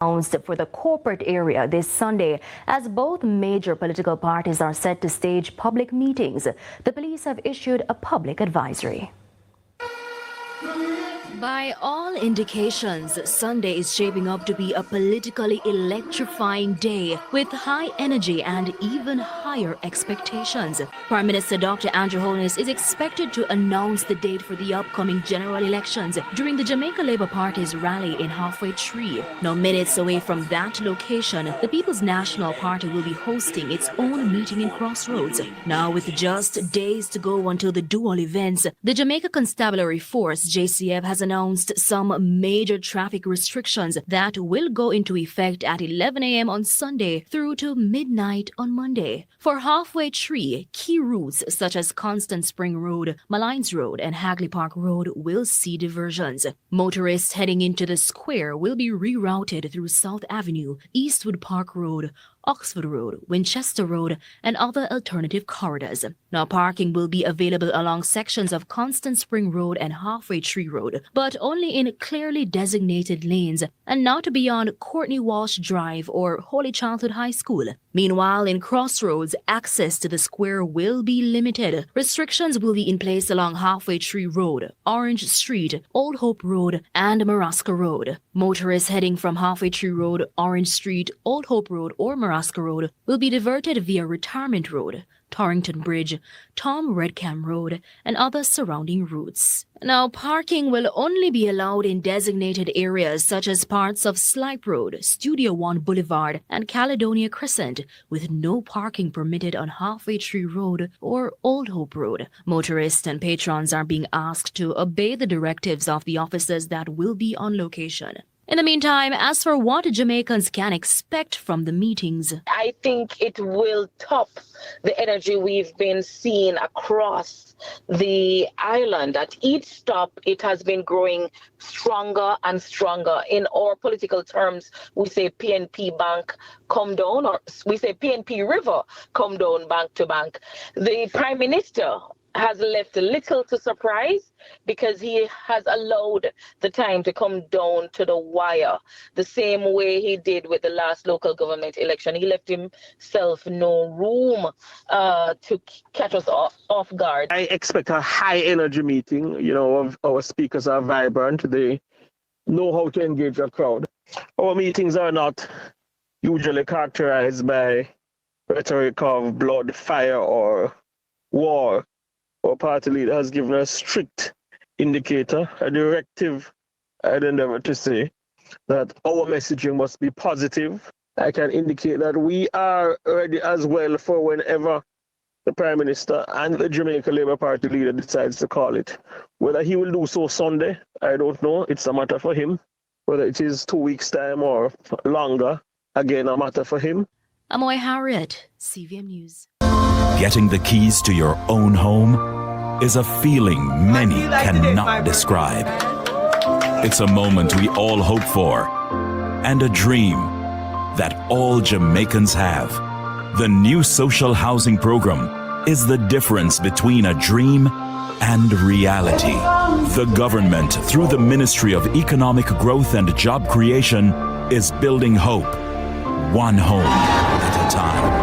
announced for the corporate area this Sunday as both major political parties are set to stage public meetings. The police have issued a public advisory. By all indications, Sunday is shaping up to be a politically electrifying day with high energy and even higher expectations. Prime Minister Dr. Andrew Holness is expected to announce the date for the upcoming general elections during the Jamaica Labour Party's rally in Halfway Tree. Now, minutes away from that location, the People's National Party will be hosting its own meeting in Crossroads. Now, with just days to go until the dual events, the Jamaica Constabulary Force, JCF, has announced some major traffic restrictions that will go into effect at 11 a.m. on Sunday through to midnight on Monday. For Halfway Tree, key routes such as Constant Spring Road, Malines Road, and Hagley Park Road will see diversions. Motorists heading into the square will be rerouted through South Avenue, Eastwood Park Road, Oxford Road, Winchester Road, and other alternative corridors. Now, parking will be available along sections of Constant Spring Road and Halfway Tree Road, but only in clearly designated lanes and not beyond Courtney Walsh Drive or Holy Childhood High School. Meanwhile, in Crossroads, access to the square will be limited. Restrictions will be in place along Halfway Tree Road, Orange Street, Old Hope Road, and Marasca Road. Motorists heading from Halfway Tree Road, Orange Street, Old Hope Road, or Marasca Road will be diverted via Retirement Road, Torrington Bridge, Tom Redcam Road, and other surrounding routes. Now, parking will only be allowed in designated areas such as parts of Slipe Road, Studio One Boulevard, and Caledonia Crescent, with no parking permitted on Halfway Tree Road or Old Hope Road. Motorists and patrons are being asked to obey the directives of the officers that will be on location. In the meantime, as for what Jamaicans can expect from the meetings, I think it will top the energy we've been seeing across the island. At each stop, it has been growing stronger and stronger. In our political terms, we say PNP bank come down, or we say PNP river come down bank to bank. The Prime Minister has left little to surprise because he has allowed the time to come down to the wire, the same way he did with the last local government election. He left himself no room to catch us off guard. I expect a high energy meeting. You know, our speakers are vibrant. They know how to engage a crowd. Our meetings are not usually characterized by rhetoric of blood, fire, or war. Our party leader has given a strict indicator, a directive, I'd endeavor to say, that our messaging must be positive. I can indicate that we are ready as well for whenever the Prime Minister and the Jamaica Labour Party leader decides to call it. Whether he will do so Sunday, I don't know. It's a matter for him. Whether it is 2 weeks' time or longer, again, a matter for him. Amoy Harriet, CVM News. Getting the keys to your own home is a feeling many cannot describe. It's a moment we all hope for and a dream that all Jamaicans have. The new social housing program is the difference between a dream and reality. The government, through the Ministry of Economic Growth and Job Creation, is building hope, one home at a time.